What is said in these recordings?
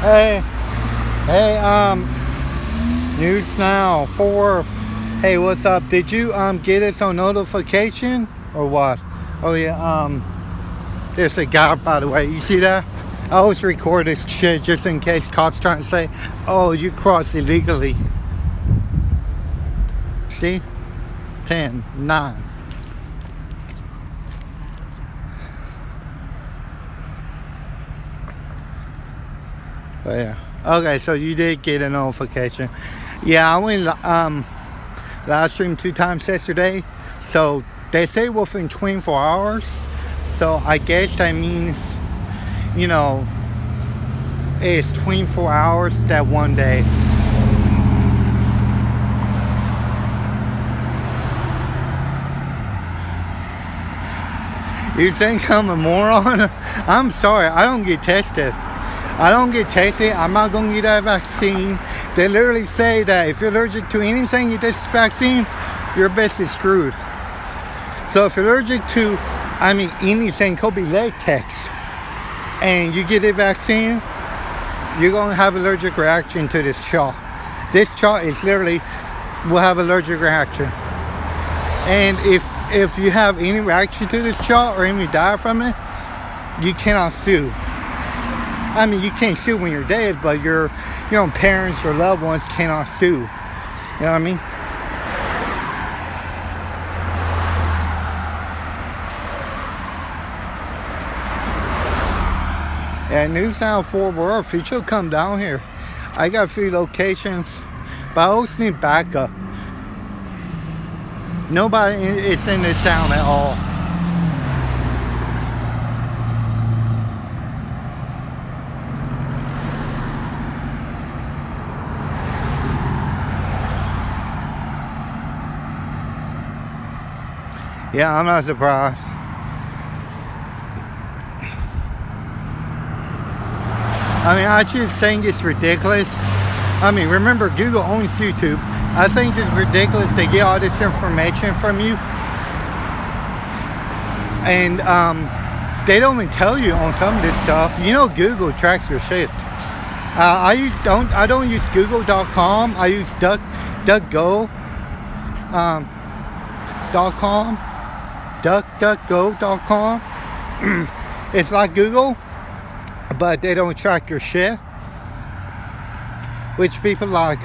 Hey, hey, news now, 4th. Hey, what's up? Did you get us on notification or what? Oh yeah, there's a guy, by the way. You see that? I always record this shit just in case cops trying to say, oh, you crossed illegally. See? 10, 9. But yeah. Okay, so you did get a notification. Yeah, I went live stream 2 times yesterday. So they say within 24 hours. So I guess that means, you know, it's 24 hours that one day. You think I'm a moron? I'm sorry, I don't get tested. I'm not going to get that vaccine. They literally say that if you're allergic to anything, you get this vaccine, you're basically screwed. So if you're allergic to, anything, could be latex, and you get a vaccine, you're going to have allergic reaction to this shot. This shot is literally will have allergic reaction. And if you have any reaction to this shot or any die from it, you cannot sue. You can't sue when you're dead, but your own parents or loved ones cannot sue. You know what I mean? Yeah, news now, Fort Worth. You should come down here. I got a few locations, but I always need backup. Nobody is in this town at all. Yeah, I'm not surprised. I just think it's ridiculous. Remember, Google owns YouTube. I think it's ridiculous they get all this information from you, and they don't even tell you on some of this stuff. Google tracks your shit. I don't use Google.com. I use DuckDuckGo.com. DuckDuckGo.com. It's like Google, but they don't track your shit, which people like.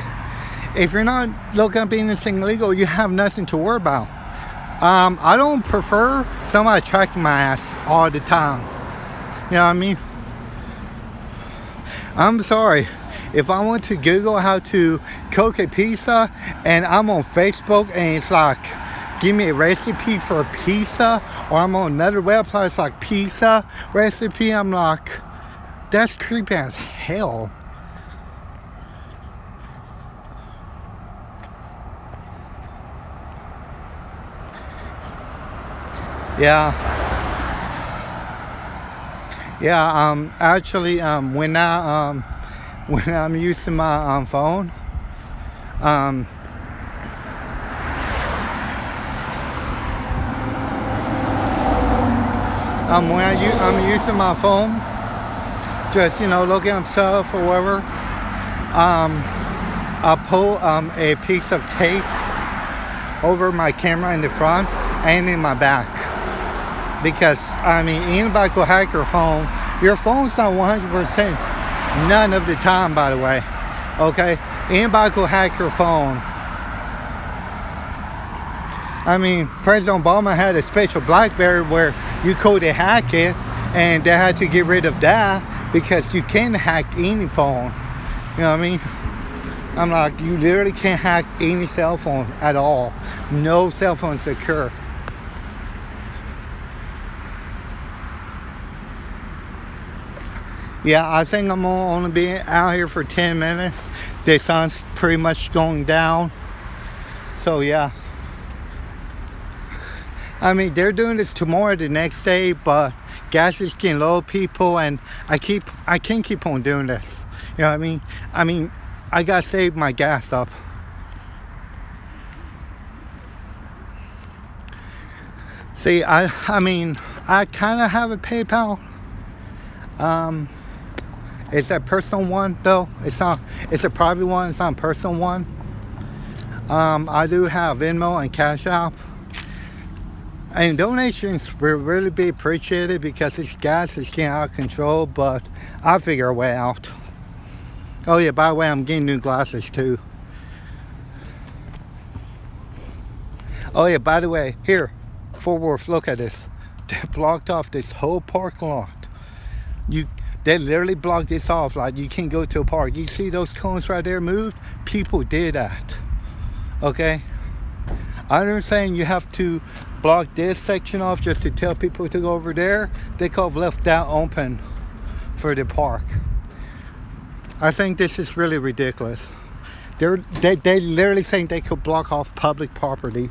If you're not looking up anything illegal, you have nothing to worry about. I don't prefer somebody tracking my ass all the time. You know what I mean? I'm sorry. If I want to Google how to cook a pizza and I'm on Facebook and it's like, give me a recipe for a pizza, or I'm on another website, it's like pizza recipe, I'm like, that's creepy as hell. Yeah. Actually, when I'm using my phone, when I'm using my phone, just looking up stuff or whatever, I pull a piece of tape over my camera in the front and in my back, because anybody could hack your phone. Your phone's not 100% none of the time, by the way. Okay, anybody could hack your phone. President Obama had a special BlackBerry where you could hack it, and they had to get rid of that because you can't hack any phone. You know what I mean? I'm like, you literally can't hack any cell phone at all. No cell phone secure. Yeah, I think I'm only being out here for 10 minutes. The sun's pretty much going down. So yeah. They're doing this tomorrow, the next day, but gas is getting low, people, and I can't keep on doing this. You know what I mean? I gotta save my gas up. See, I kind of have a PayPal. It's a personal one though. It's not. It's a private one. It's not a personal one. I do have Venmo and Cash App. And donations will really be appreciated because this gas is getting out of control, but I'll figure a way out. Oh yeah, by the way, I'm getting new glasses too. Oh yeah, by the way, here, Fort Worth, look at this. They blocked off this whole parking lot. They literally blocked this off, like you can't go to a park. You see those cones right there moved? People did that. Okay? I'm not saying you have to block this section off just to tell people to go over there. They could have left that open for the park. I think this is really ridiculous. They literally saying they could block off public property.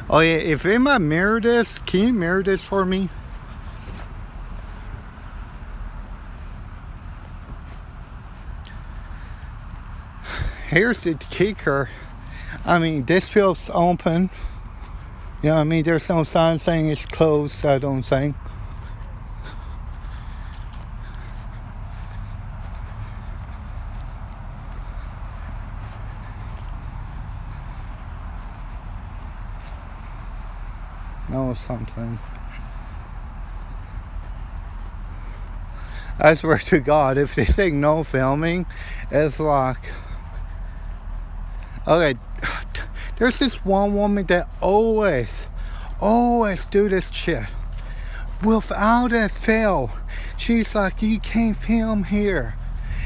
Oh yeah, if it might mirror this, can you mirror this for me? Here's the kicker. I mean, this feels open. You know what I mean? There's no sign saying it's closed, I don't think. No, something. I swear to God, if they say no filming, it's like... Okay, there's this one woman that always do this shit. Without a fail, she's like, you can't film here.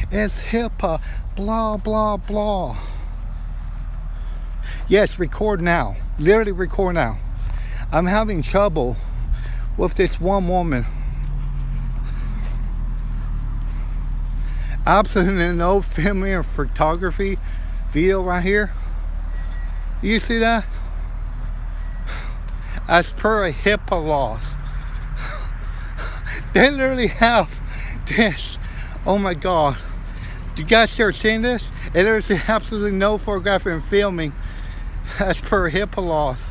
It's HIPAA, blah, blah, blah. Yes, record now. Literally record now. I'm having trouble with this one woman. Absolutely no filming or photography video right here. You see that? As per HIPAA laws. They literally have this. Oh my God. You guys start seeing this? And there's absolutely no photographing and filming as per HIPAA laws.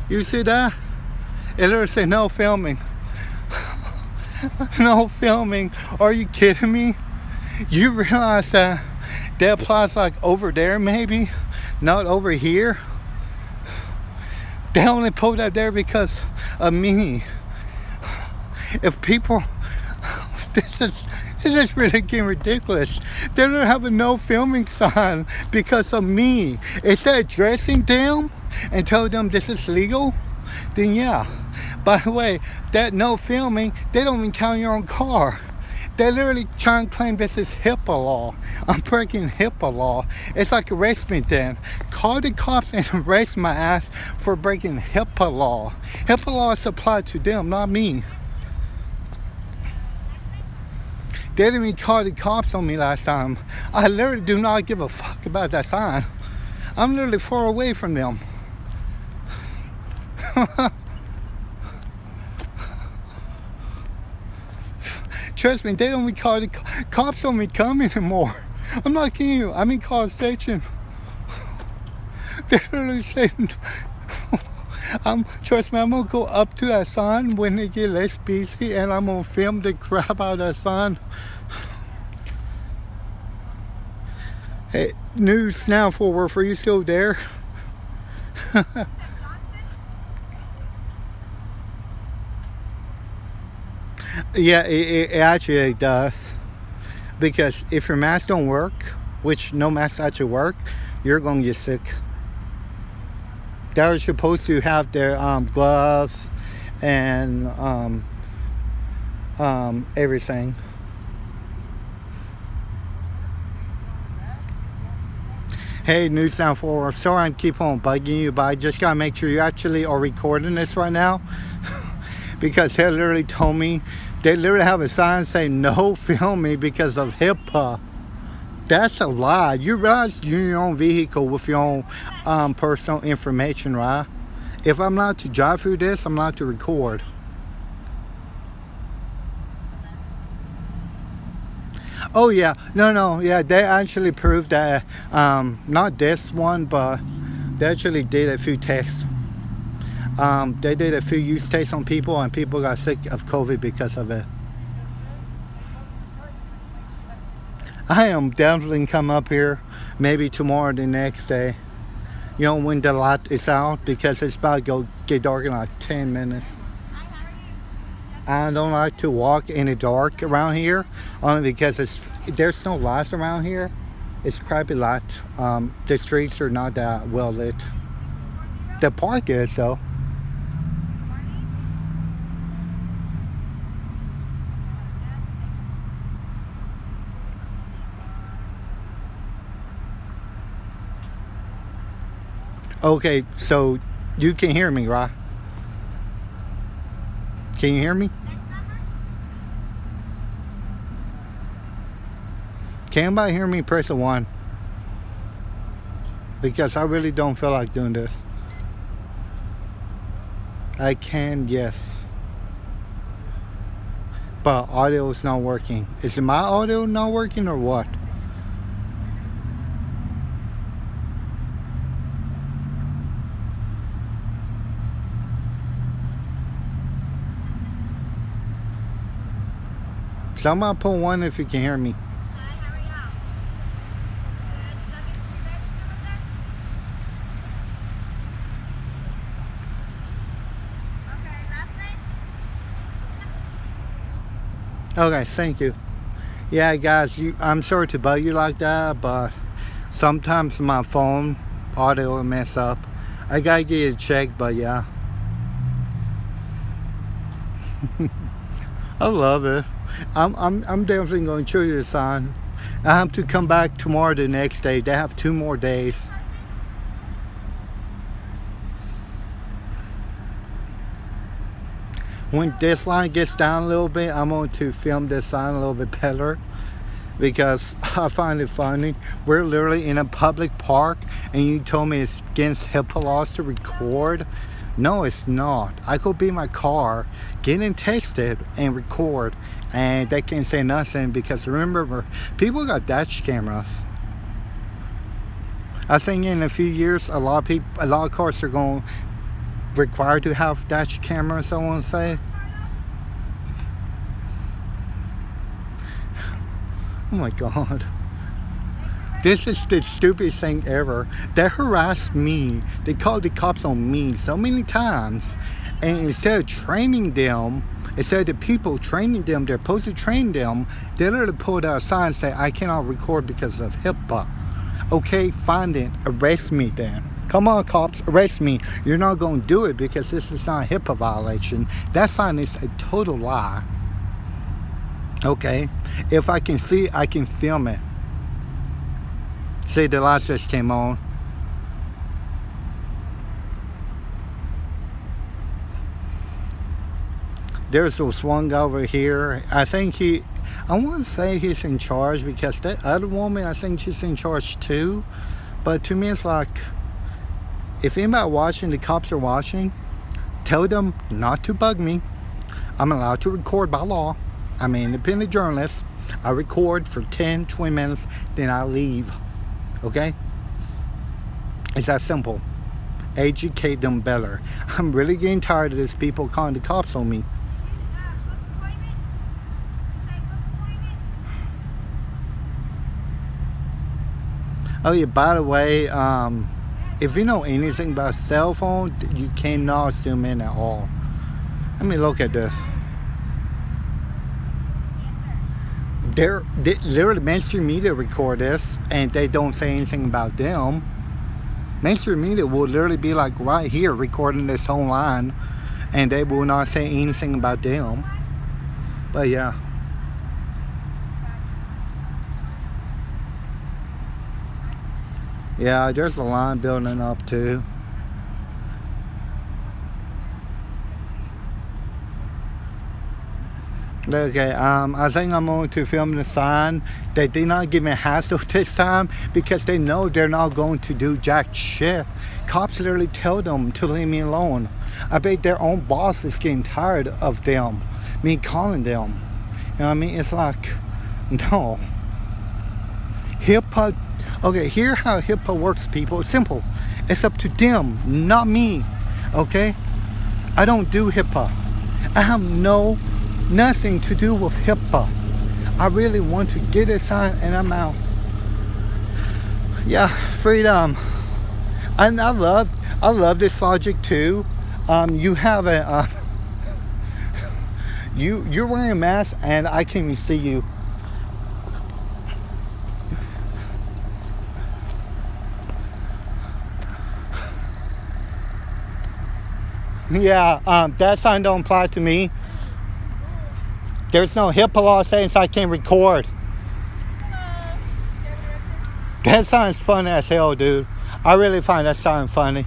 You see that? It literally says no filming. No filming. Are you kidding me? You realize that applies like over there maybe, not over here? They only put that there because of me. If people, this is really getting ridiculous. They don't have a no filming sign because of me. Instead of addressing them and tell them this is legal, then yeah. By the way, that no filming, they don't even count your own car. They literally try and claim this is HIPAA law. I'm breaking HIPAA law. It's like arrest me then. Call the cops and arrest my ass for breaking HIPAA law. HIPAA law is applied to them, not me. They didn't even call the cops on me last time. I literally do not give a fuck about that sign. I'm literally far away from them. Trust me, they don't even call the cops on me come anymore. I'm not kidding you. I'm in College Station. They're literally saying, trust me, I'm gonna go up to that sign when they get less busy, and I'm gonna film the crap out of that sign. Hey, news now, Fort Worth, are you still there? Yeah, it actually does. Because if your mask don't work, which no mask actually work, you're gonna get sick. They're supposed to have their gloves and everything. Hey, News Sound Forward. Sorry I keep on bugging you, but I just gotta make sure you actually are recording this right now. Because they literally told me, they literally have a sign saying no filming because of HIPAA. That's a lie. You realize you're in your own vehicle with your own personal information, right? If I'm allowed to drive through this, I'm allowed to record. Oh yeah, no, yeah, they actually proved that, not this one, but they actually did a few tests. They did a few use tests on people, and people got sick of COVID because of it. I am definitely come up here maybe tomorrow or the next day. You know, when the light is out, because it's about to get dark in like 10 minutes. I don't like to walk in the dark around here, only because there's no lights around here. It's crappy light. The streets are not that well lit. The park is though. Okay, so you can hear me, right? Can you hear me? Can anybody hear me? Press a 1. Because I really don't feel like doing this. I can, yes. But audio is not working. Is it my audio not working or what? Somebody put 1 if you can hear me. Hi, how are y'all? Good. Okay, last name? Okay, thank you. Yeah, guys, I'm sorry to bug you like that, but sometimes my phone audio will mess up. I gotta get it checked, but yeah. I love it. I'm definitely going to show you the sign. I have to come back tomorrow the next day. They have 2 more days. When this line gets down a little bit, I'm going to film this sign a little bit better, because I find it funny. We're literally in a public park and you told me it's against HIPAA laws to record. No, it's not. I could be in my car getting tested and record, and they can't say nothing, because remember, people got dash cameras. I think in a few years a lot of cars are going to require to have dash cameras, I want to say. Oh my god. This is the stupidest thing ever. They harassed me. They called the cops on me so many times. And instead of training them, instead of the people training them, they're supposed to train them, they literally pulled out a sign and say, I cannot record because of HIPAA. Okay, fine then. Arrest me then. Come on, cops, arrest me. You're not going to do it because this is not a HIPAA violation. That sign is a total lie. Okay? If I can see, I can film it. See, the lights just came on. There's this one guy over here. I think I want to say he's in charge, because that other woman, I think she's in charge too. But to me, it's like, if anybody watching, the cops are watching, tell them not to bug me. I'm allowed to record by law. I'm an independent journalist. I record for 10, 20 minutes, then I leave. Okay? It's that simple. Educate them better. I'm really getting tired of these people calling the cops on me. Oh yeah, by the way, if you know anything about cell phone, you cannot zoom in at all. Let me look at this. They literally, mainstream media record this, and they don't say anything about them. Mainstream media will literally be like right here recording this whole line, and they will not say anything about them. But yeah. Yeah, there's a line building up too. Okay, I think I'm going to film the sign. They did not give me a hassle this time, because they know they're not going to do jack shit. Cops literally tell them to leave me alone. I bet their own boss is getting tired of them, me calling them. You know what I mean? It's like, no. HIPAA, okay, here's how HIPAA works, people. It's simple. It's up to them, not me, okay? I don't do HIPAA. I have nothing to do with HIPAA. I really want to get a sign and I'm out. Yeah, freedom. And I love this logic too. You have a you're wearing a mask and I can't even see you. Yeah, that sign don't apply to me. There's no HIPAA law saying so I can't record. That sign's fun as hell, dude. I really find that sign funny.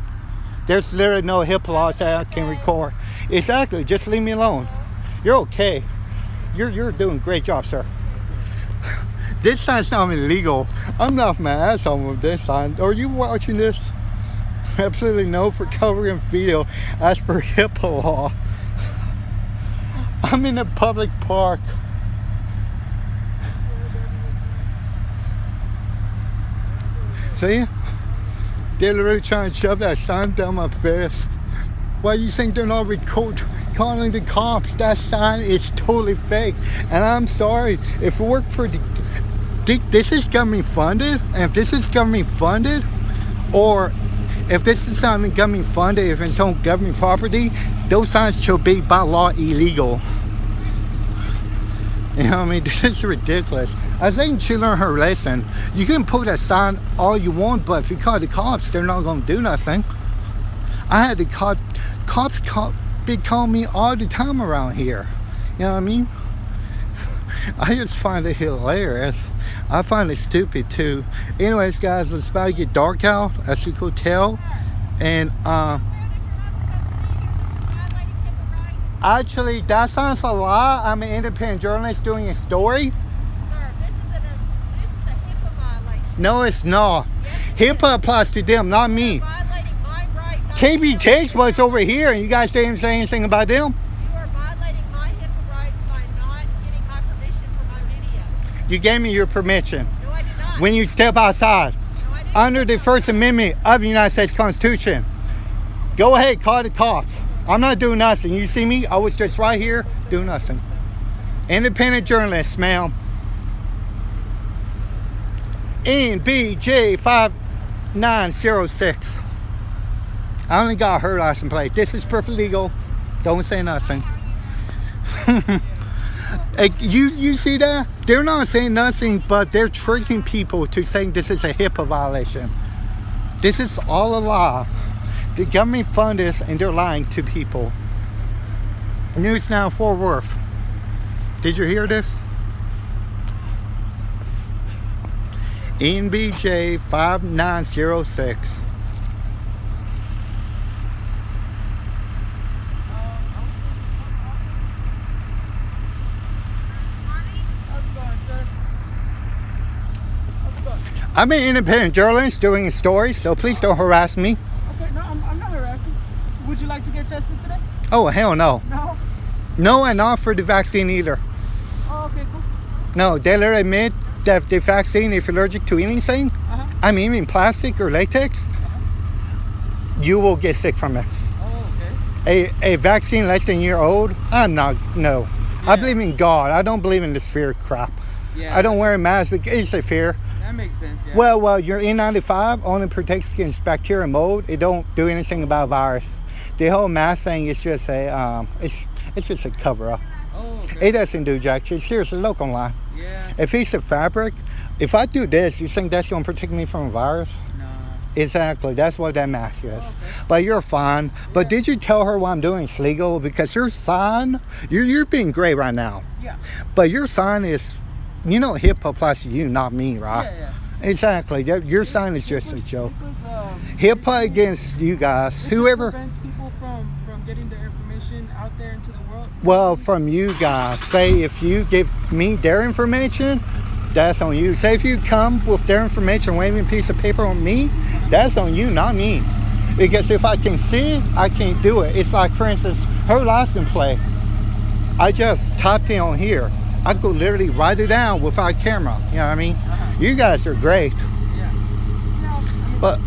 There's literally no HIPAA law saying I can record. Exactly, just leave me alone. You're okay. You're doing a great job, sir. This sign's not illegal. I'm not my ass on with this sign. Are you watching this? Absolutely no for covering video as per HIPAA law. I'm in a public park. See? They're literally trying to shove that sign down my face. Why do you think they're not calling the cops? That sign is totally fake. And I'm sorry, if it worked for this is government funded, and if this is government funded, or if this is not government funded, if it's on government property, those signs should be by law illegal. You know what I mean? This is ridiculous. I think she learned her lesson. You can put a sign all you want, but if you call the cops, they're not going to do nothing. I had to cops they call me all the time around here. You know what I mean? I just find it hilarious. I find it stupid too. Anyways, guys, it's about to get dark out, as you could tell. And actually, that sounds a lot. I'm an independent journalist doing a story. Sir, this is a HIPAA violation. No, it's not. Yes, HIPAA applies to them, not me. You're violating my right. KB Takes was over here, and you guys didn't say anything about them. You are violating my HIPAA rights by not getting my permission for my video. You gave me your permission No, I did not. when you step outside No, I didn't. under the First Amendment of the United States Constitution. Go ahead, call the cops. I'm not doing nothing. You see me? I was just right here doing nothing. Independent journalist, ma'am. NBJ 5906. I only got her license plate. This is perfectly legal. Don't say nothing. Hey, you see that? They're not saying nothing, but they're tricking people to saying this is a HIPAA violation. This is all a lie. The government fund this and they're lying to people. News Now, Fort Worth. Did you hear this? NBJ 5906. I'm an independent journalist doing a story, so please don't harass me. Okay, no, I'm not harassing. Would you like to get tested today? Oh, hell no. No? No, and not for the vaccine either. Oh, okay, cool. No, they literally admit that the vaccine, if you're allergic to anything, Uh-huh. I mean even plastic or latex, you will get sick from it. Oh, okay. A vaccine less than a year old, I'm not, no. I Yeah. believe in God. I don't believe in this fear crap. Yeah. I don't wear a mask because it's a fear. That makes sense, yeah. Well, your N95 only protects against bacteria and mold. It don't do anything about virus. The whole mask thing is just a, it's just a cover up. Oh, okay. It doesn't do jack shit. Seriously, look online. Yeah. If it's a fabric, if I do this, you think that's going to protect me from a virus? No. Exactly. That's what that mask is. Okay. But you're fine. But did you tell her what I'm doing is legal? Because your sign, you're being great right now. Yeah. But your sign is, you know, HIPAA applies to you, not me, right? Yeah, yeah. Exactly. Your sign is just a joke. Because, HIPAA against you guys, it whoever. prevents people from getting their information out there into the world. Well, from you guys, say if you give me their information, that's on you. Say if you come with their information, waving a piece of paper on me, that's on you, not me. Because if I can see it, I can't do it. It's like, for instance, her license plate. I just typed it on here. I could literally write it down without camera. You know what I mean? You guys are great. Yeah. Yeah, I mean, But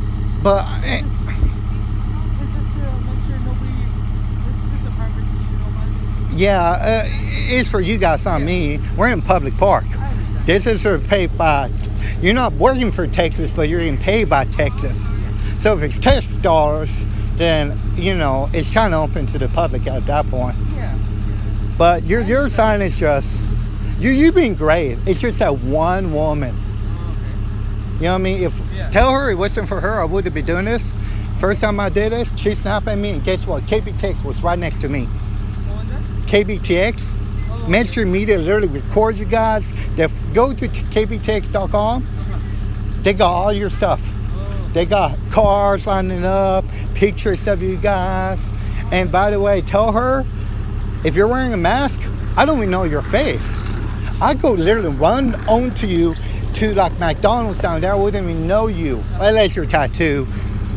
it's just to make sure nobody. It's Yeah, it's for you guys, not me. We're in public park. I understand. This is sort of paid by. You're not working for Texas, but you're getting paid by Texas. So if it's tax dollars, then it's kind of open to the public at that point. Yeah. But your sign is just you being great. It's just that one woman. Oh, okay. You know what I mean? If Yeah. tell her it wasn't for her, I wouldn't be doing this. First time I did it, she snapped at me, and guess what? KBTX was right next to me. What was that? KBTX, Oh, mainstream media literally records you guys. They go to kbtx.com. They got all your stuff. Oh. They got cars lining up, pictures of you guys. And by the way, tell her if you're wearing a mask, I don't even know your face. I go literally run onto you to like McDonald's down there. I wouldn't even know you unless you're tattooed.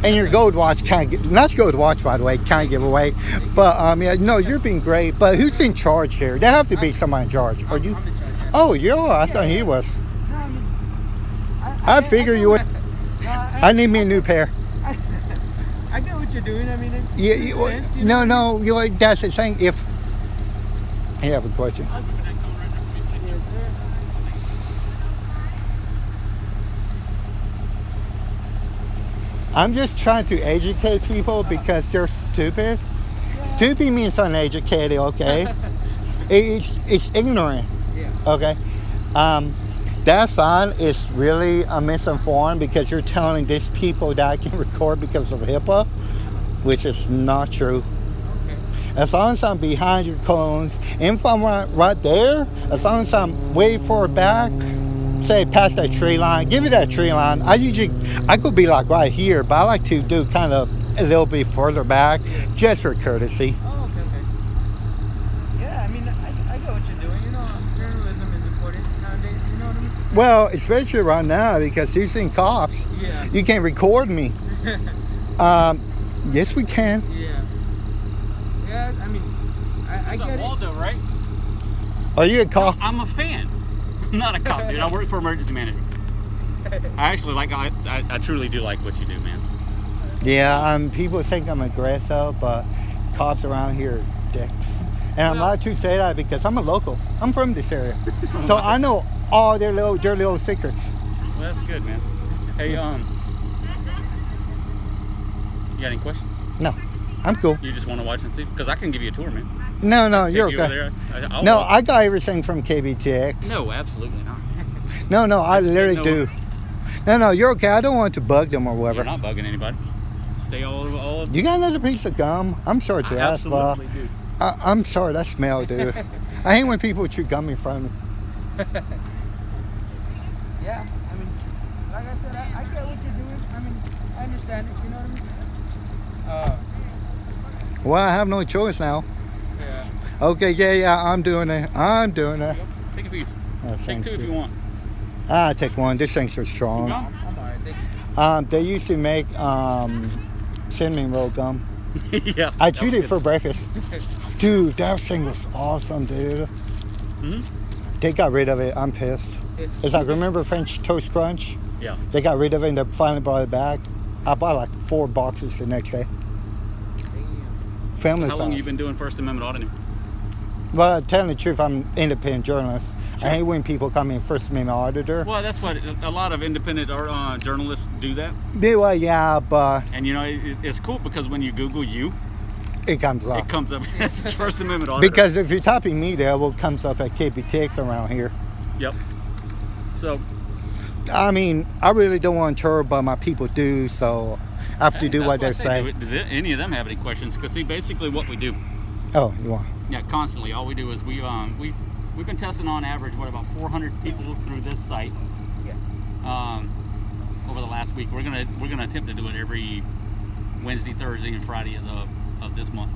And your gold watch kind of, not gold watch by the way, kind of giveaway. But yeah, no, you're being great. But who's in charge here? There have to be somebody in charge. Are you? I'm in charge, yeah. Oh, you are. I thought he was. No, I mean, I figure you would. No, I need me a new pair. I get what you're doing. I mean, it Yeah, makes sense, you know? no, you like that's the thing. If I have a question. Yes, sir. I'm just trying to educate people because they're stupid. Stupid means uneducated, okay? it's ignorant, Yeah. okay? That sign is really misinformed because you're telling these people that I can record because of HIPAA, which is not true. Okay. As long as I'm behind your cones, and if I'm right there, as long as I'm way far back, say past that tree line, give me that tree line. I could be like right here, but I like to do kind of a little bit further back, just for courtesy. Oh, okay. Yeah, I mean, I get what you're doing. You know, journalism is important nowadays. You know what I mean? Well, especially right now because using cops, Yeah. you can record me. Yes, we can. Yeah. Yeah, I mean, I What's get up, it. Waldo, right? Are you a cop? I'm a fan. I'm not a cop, dude. I work for emergency management. I actually I truly do like what you do, man. Yeah, people think I'm aggressive, but cops around here are dicks. And I'm allowed to say that because I'm a local. I'm from this area. So I know all their little secrets. Well, that's good, man. Hey, you got any questions? No, I'm cool. You just want to watch and see? Because I can give you a tour, man. No, you're Take you over okay. there. I'll No, walk. I got everything from KBTX. No, absolutely not. No, I literally No. do. No, you're okay. I don't want to bug them or You're whatever. not bugging anybody. Stay all. You got another piece of gum? I'm sorry to I ask, but absolutely do. I'm sorry, that smell, dude. I hate when people chew gum in front of me. Yeah, I mean, like I said, I get what you're doing. I mean, I understand it. You know what I mean? Well, I have no choice now. Yeah. Okay, yeah, I'm doing it. Take a piece. Oh, Take thank two if you. you want. I take one. These things are strong. Gum? I'm alright. Thank you. They used to make cinnamon roll gum. Yeah. I that chewed was it for breakfast. Dude, that thing was awesome, dude. Mhm. They got rid of it. I'm pissed. It's like, remember French Toast Crunch? Yeah. They got rid of it and they finally brought it back. I bought like 4 boxes the next day. Damn. Family How long have you size. been doing First Amendment auditing? Well, telling the truth, I'm an independent journalist. I hate when people call me a First Amendment auditor. Well, that's what a lot of independent journalists do that. Well, yeah, but And you know, it's cool because when you Google you, it comes up. it comes up as a First Amendment auditor. Because if you're typing media, what comes up at KBTX around here. Yep. So I mean, I really don't want to trouble, but my people do, so I have to do what they that's say. I do any of them have any questions? Because see, basically what we do, Oh, you want? yeah, constantly, all we do is we've been testing on average about 400 people through this site. Yeah. Over the last week, we're gonna attempt to do it every Wednesday, Thursday, and Friday of this month.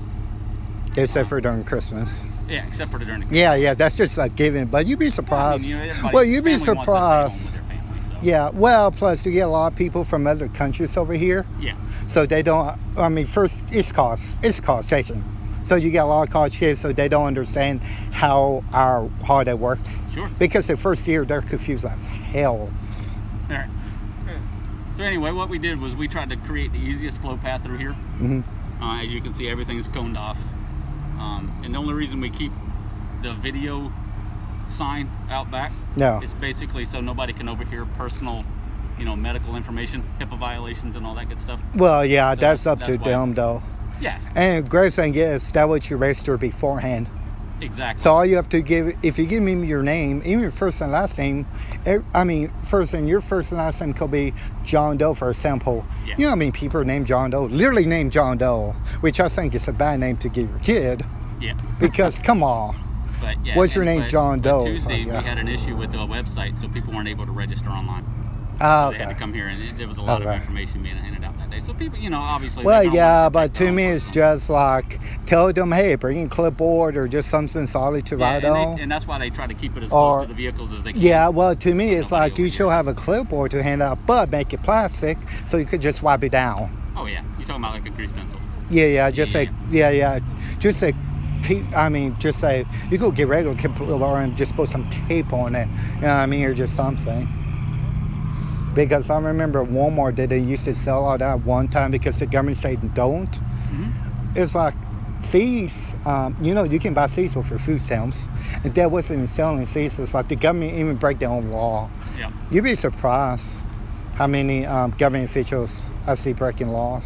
Except for during Christmas. Yeah, except for during the Yeah, that's just a given. But you'd be surprised. Well, you'd be surprised. Yeah, well, plus you get a lot of people from other countries over here. Yeah. So they don't, I mean, first, it's causation. So you get a lot of college kids, so they don't understand how our holiday works. Sure. Because the first year, they're confused as hell. All right. So anyway, what we did was we tried to create the easiest flow path through here. Hmm. As you can see, everything's coned off. And the only reason we keep the video sign out back is basically so nobody can overhear personal, medical information, HIPAA violations and all that good stuff. Well, yeah, So that's up to why- them, though. Yeah, And great thing is, that what you register beforehand. exactly. So all you have to give, if you give me your name, even your first and last name, your first and last name could be John Doe, for example. Yeah. You know what I mean? People named John Doe, literally named John Doe, which I think is a bad name to give your kid. Yeah. Because, come on. But yeah, What's your name, John Doe? Tuesday, So, yeah. we had an issue with the website, so people weren't able to register online. Oh, They had to okay. come here, and there was a lot of Okay. information being handed out that day. So people, obviously. Well, they don't yeah, want but to protect me, their own it's personal- just like, tell them, hey, bring a clipboard or just something solid to write on. and that's why they try to keep it as Or- close to the vehicles as they can. Yeah, well, to me, it's Nobody like you should have a clipboard to hand out, but make it plastic so you could just wipe it down. Oh yeah, you're talking about like a grease pencil. Yeah, just Yeah. say, just say, just say, you could get regular clipboard and just put some tape on it, you know what I mean, or just something. Because I remember Walmart, they used to sell all that one time because the government said don't. Mm-hmm. It's like seeds, you can buy seeds with your food stamps, and that wasn't even selling seeds. It's like the government even break their own law. Yeah. You'd be surprised how many government officials actually breaking laws.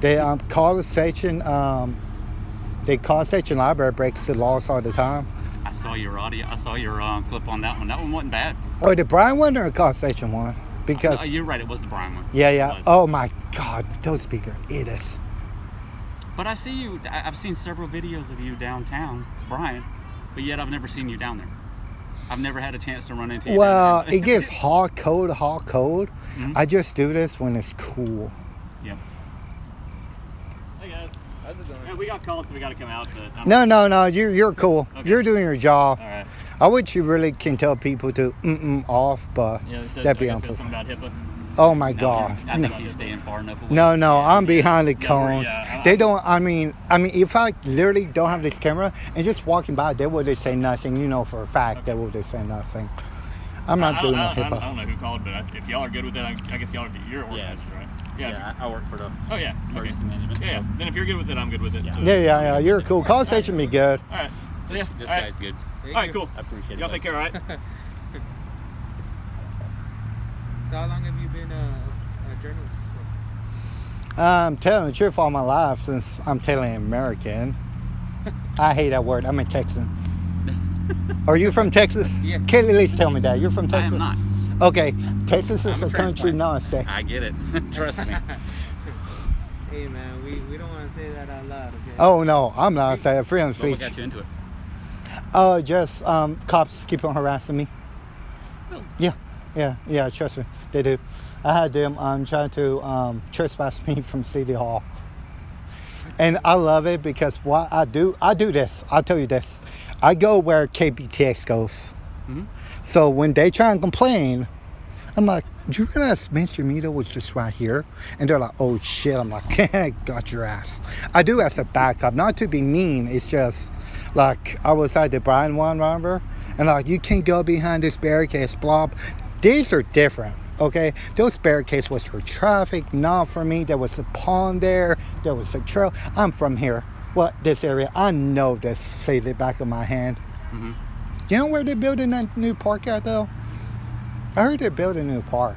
They call the station library breaks the laws all the time. I saw your audio. I saw your clip on that one. That one wasn't bad. Or the Bryan one or the call station one? Because No, you're right. It was the Brian one. yeah. It was. Oh my God, those speakers, it is. But I see you. I've seen several videos of you downtown, Brian, but yet I've never seen you down there. I've never had a chance to run into you. Well, down there. it gets hot, cold. Mhm. I just do this when it's cool. Yep. Hey guys, How's it going? yeah, we got called, so we got to come out. But I'm, No, you're cool. Okay. You're doing your job. All right. I wish you really can tell people to off, but Yeah, they said, that'd be I guess it was unprofessional. something about HIPAA. Oh my No, God. I think he's staying far enough away. No, I'm behind the cones. yeah, They don't. I mean, if I literally don't have this camera and just walking by, they would say nothing. You know for a fact they would say nothing. I'm not doing no I HIPAA. don't know who called, but if y'all are good with it, I guess y'all you're organizers, right? Yeah, I work for the Oh yeah. Okay. emergency management. Yeah. so Then if you're good with it, I'm good with it. Yeah. So. Yeah. You're cool. Call station be good. All right. Yeah. This all right. guy's good. All right. Cool. I appreciate it. Y'all take care. All right. So how long have you been a journalist for? I'm telling the truth all my life since I'm telling American. I hate that word. I'm a Texan. Are you from Texas? Yeah. Can you at least tell me that? You're from I Texas? am not. Okay. Texas is I'm a a country transplant. non-state. I get it. Trust me. Hey man, we don't want to say that out loud, okay? Oh no, I'm not saying freedom of So what speech. got you into it? Just cops keep on harassing me. Really? Yeah, trust me, they do. I had them trying to trespass me from City Hall. And I love it because what I do this. I'll tell you this. I go where KBTX goes. Mhm. So when they try and complain, I'm like, do you realize Mr. Mito was just right here? And they're like, oh shit. I'm like, got your ass. I do as a backup, not to be mean. It's just like I was at the Brian one, remember? And like, you can't go behind this barricade, blah. These are different, okay? Those barricades was for traffic, not for me. There was a pond there. There was a trail. I'm from here. Well, this area. I know this. Say the back of my hand. Mhm. You know where they're building that new park at, though? I heard they're building a new park.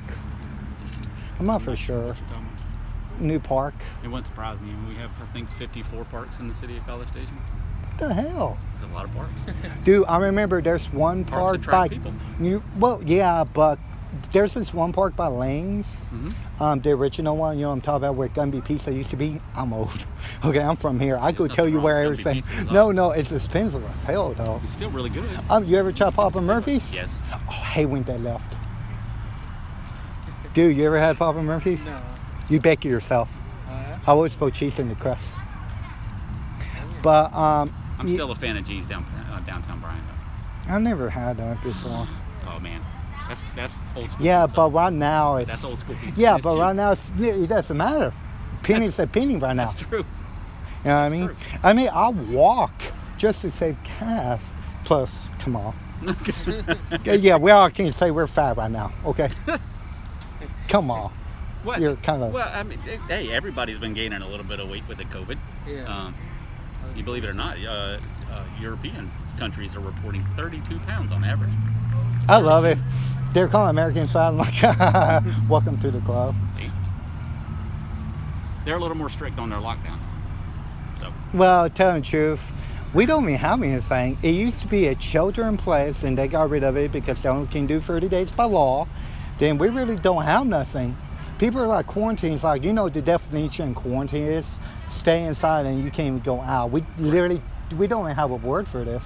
I'm not for sure. New park. It wouldn't surprise me. We have, I think, 54 parks in the city of College Station. What the hell? It's a lot of parks. Dude, I remember there's one Parks park attract by... people. Well, yeah, but there's this one park by Lanes. Mhm. The original one, you know what I'm talking about, where Gumby Pizza used to be. I'm old. Okay, I'm from here. I There's could tell nothing you wrong where with Gumby everything... Pizza, No, though. no, it's expensive as hell, though. It's still really good. You ever try Papa Murphy's? Yes. Oh, I hate when they left. Dude, you ever had Papa Murphy's? No. You bake it yourself. Yeah? I always put cheese in the crust. But I'm ye- still a fan of G's downtown Bryan. Though. I never had that before. Oh man, that's old school. Yeah, pizza. but right now it's... That's old school pizza. Yeah, It's but cheap. right now it doesn't matter. Penny's a penny right now. That's true. You know what I mean? true. I mean, I walk just to save gas. Plus, come on. Yeah, we all can say we're fat right now, okay? Come on. What? You're kind of... Well, I mean, hey, everybody's been gaining a little bit of weight with the COVID. Yeah. you believe it or not, European countries are reporting 32 pounds on average. I love it. They're calling American side. I'm like, welcome to the club. See? They're a little more strict on their lockdown. So. Well, telling the truth, we don't even have anything. It used to be a shelter in place, and they got rid of it because they only can do 30 days by law. Then we really don't have nothing. People are like quarantines, like, you know, the definition of quarantine is stay inside and you can't even go out. We don't even have a word for this.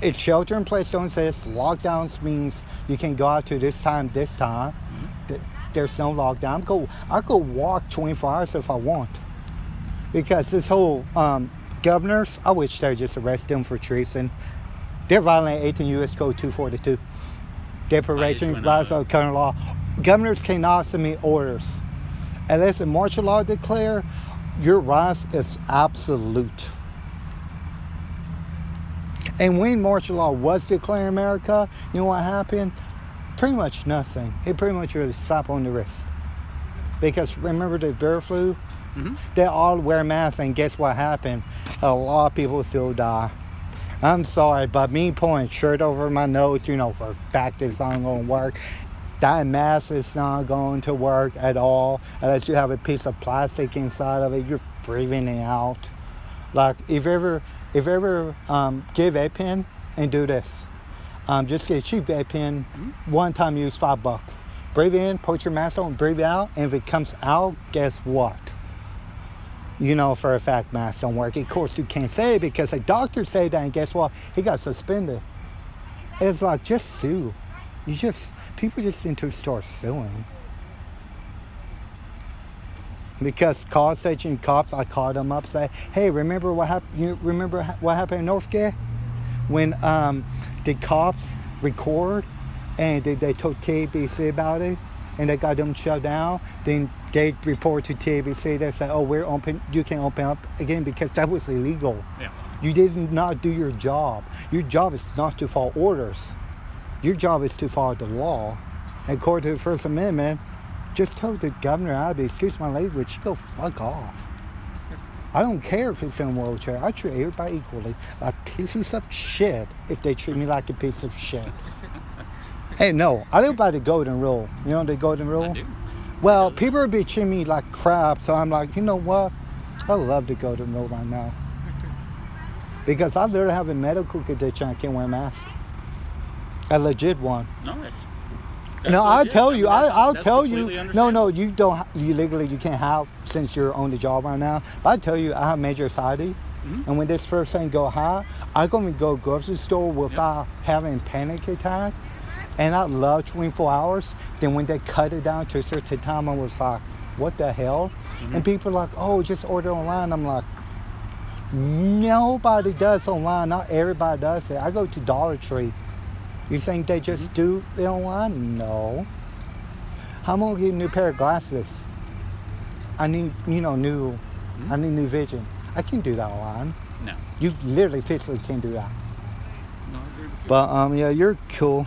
It's shelter in place, don't say it's lockdowns means you can go out to this time. There's no lockdown. I go walk 24 hours if I want. Because this whole governors, I wish they'd just arrest them for treason. They're violating 18 U.S. Code 242. Deprivation of current law. Governors cannot submit orders. Unless a martial law declare, your rights is absolute. And when martial law was declared in America, you know what happened? Pretty much nothing. It pretty much was a slap on the wrist. Because remember the bird flu? Mm-hmm. They all wear masks, and guess what happened? A lot of people still die. I'm sorry, but me pulling a shirt over my nose, you know, for a fact it's not going to work. That mask is not going to work at all. Unless you have a piece of plastic inside of it, you're breathing it out. Like, if you ever give a pen and do this. Just get a cheap vape pen, one time use $5. Breathe in, put your mask on, breathe out, and if it comes out, guess what? You know for a fact masks don't work. Of course you can't say it because a doctor said that, and guess what? He got suspended. It's like, just sue. People just need to start suing. Because call station cops, I called them up, say, hey, remember what happened? You remember what happened in Northgate? When the cops record and they told TABC about it and they got them shut down, then they report to TABC. They say, oh, we're open. You can't open up again because that was illegal. Yeah. You did not do your job. Your job is not to follow orders. Your job is to follow the law. And according to the First Amendment, just tell the governor, I'd be, excuse my language, go fuck off. I don't care if it's in a wheelchair. I treat everybody equally, like pieces of shit, if they treat me like a piece of shit. Hey, no, I live by the golden rule. You know the golden rule? I do. Well, people would be treating me like crap, so I'm like, you know what? I love the golden rule right now. Because I literally have a medical condition, I can't wear a mask. A legit one. Nice. No, I'll tell you. I'll tell you. No, you don't. You legally you can't have since you're on the job right now. But I tell you, I have major anxiety, and when this first thing go high, I'm gonna go grocery store without having panic attack, and I love 24 hours. Then when they cut it down to a certain time, I was like, what the hell? And people are like, oh, just order online. I'm like, nobody does online. Not everybody does it. I go to Dollar Tree. You think they just do it online? No. How am I gonna get a new pair of glasses? I need, new. I need new vision. I can't do that online. No. You literally physically can't do that. No, I agree with you. But yeah, you're cool.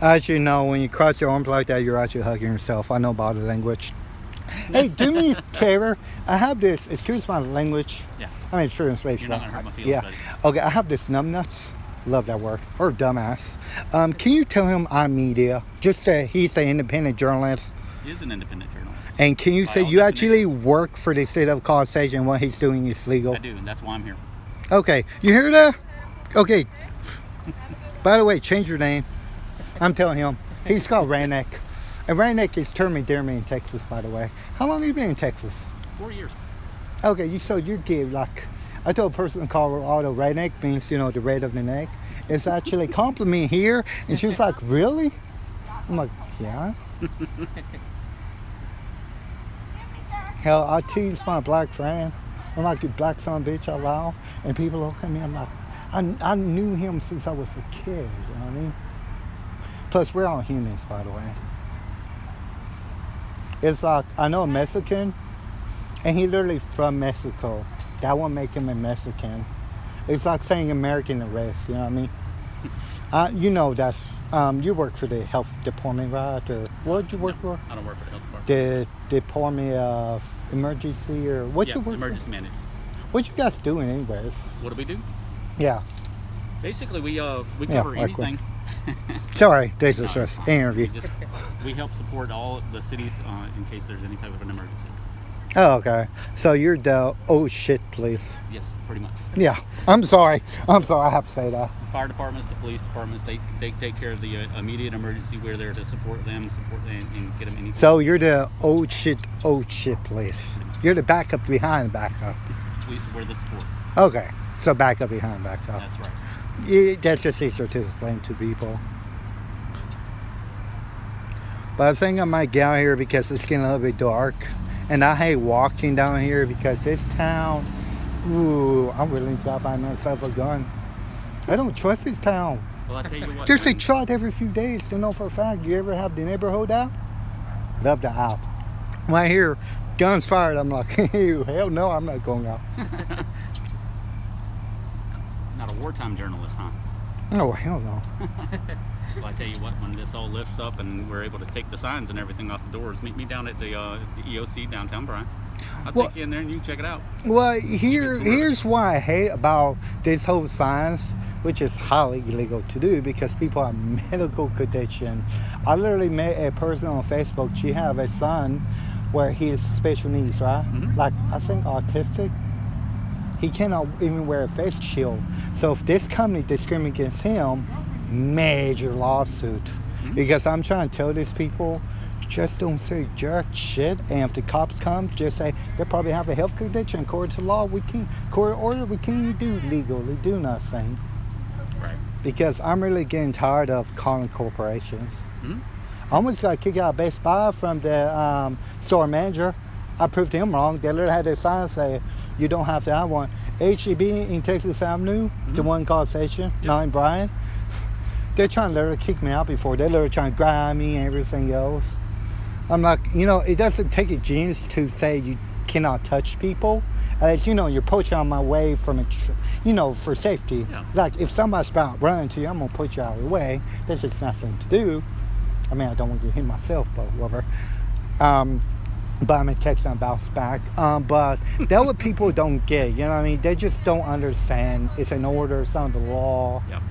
As you know, when you cross your arms like that, you're actually hugging yourself. I know body language. Hey, do me a favor. I have this, excuse my language. Yeah. I mean, sure, in space. You're not gonna hurt my feelings, yeah. buddy. Okay, I have this numbnuts. Love that word. Or dumbass. Can you tell him I'm media? Just say he's an independent journalist. He is an independent journalist. And can you say you actually work for the state of College Station and what he's doing is legal? I do, and that's why I'm here. Okay, you hear that? Okay. By the way, change your name. I'm telling him. He's called Ranek. And Ranek is term dearman in Texas, by the way. How long have you been in Texas? 4 years. Okay, so you're good. Like, I told a person in Colorado, Ranek means, the red of the neck. It's actually a compliment here. And she was like, really? I'm like, yeah. Hell, I tease my black friend. I'm like, you black son of a bitch out loud. And people look at me, I'm like, I knew him since I was a kid, you know what I mean? Plus, we're all humans, by the way. It's like, I know a Mexican, and he literally from Mexico. That won't make him a Mexican. It's like saying American race, you know what I mean? That's, you work for the health department, right? Or what did you work for? I don't work for the health department. They pour me a emergency or what you work emergency for? manager. What you guys doing anyways? What do we do? Yeah. Basically, we cover anything. Sorry, this No, is it's just fine. interview. We help support all the cities in case there's any type of an emergency. Oh, okay. So you're the oh shit police. Yes, pretty much. Yeah. I'm sorry. I have to say that. Fire departments, the police departments, they take care of the immediate emergency. We're there to support them and get them anything. So you're the oh shit police. You're the backup behind backup. We're the support. Okay. So backup behind backup. That's right. Yeah, that's just easier to explain to people. But I think I might get out here because it's getting a little bit dark. And I hate walking down here because this town, ooh, I'm willing to buy myself a gun. I don't trust this town. Well, I tell you what. There's a shot every few days. To know for a fact, you ever have the neighborhood out? Love the out. When I hear guns fired, I'm like, hell no, I'm not going out. Not a wartime journalist, huh? Oh, hell no. Well, I tell you what, when this all lifts up and we're able to take the signs and everything off the doors, meet me down at the EOC downtown Bryan. I'll take you in there and you can check it out. Well, here's why I hate about this whole science, which is highly illegal to do because people have medical conditions. I literally met a person on Facebook. She have a son where he has special needs, right? Mm-hmm. Like, I think autistic. He cannot even wear a face shield. So if this company discriminates against him, major lawsuit. Mm-hmm. Because I'm trying to tell these people, just don't say jerk shit. And if the cops come, just say they probably have a health condition. According to law, court order, we can't do legally do nothing. Right. Because I'm really getting tired of calling corporations. Mm-hmm. I almost got kicked out of Best Buy from the store manager. I proved him wrong. They literally had their sign say, you don't have to have one. HEB in Texas Avenue, the one called Station, not in Bryan. They're trying to literally kick me out before. They're literally trying to grind me and everything else. I'm like, it doesn't take a genius to say you cannot touch people. As you're poaching on my way from, for safety. Yeah. Like, if somebody's about running to you, I'm going to put you out of the way. That's just nothing to do. I mean, I don't want to get hit myself, but whatever. But I'm going to text and bounce back. But that's what people don't get. You know what I mean? They just don't understand. It's an order. It's under the law. Yep.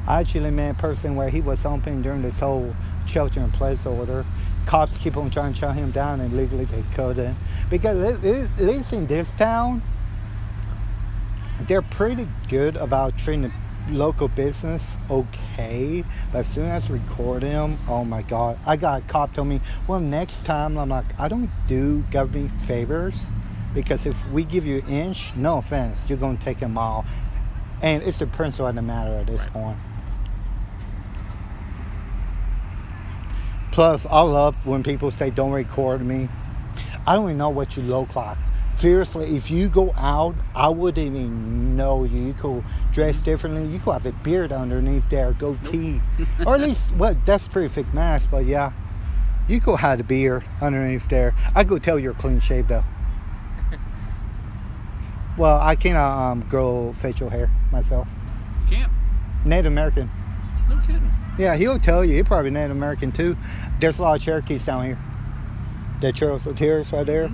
I actually met a person where he was humping during this whole shelter in place order. Cops keep on trying to shut him down, and legally they couldn't. Because at least in this town, they're pretty good about treating the local business okay. But as soon as I record them, oh my God. I got a cop told me, well, next time, I'm like, I don't do government favors. Because if we give you an inch, no offense, you're going to take a mile. And it's the principle of the matter at this point. Plus, I love when people say, don't record me. I don't even know what you look like. Seriously, if you go out, I wouldn't even know you. You could dress differently. You could have a beard underneath there, goatee. Or at least, well, that's a pretty thick mask, but yeah. You could have a beard underneath there. I could tell you're clean shaved though. Well, I cannot grow facial hair myself. You can't. Native American. No kidding. Yeah, he'll tell you. He's probably Native American too. There's a lot of Cherokees down here. The Cherokees right there.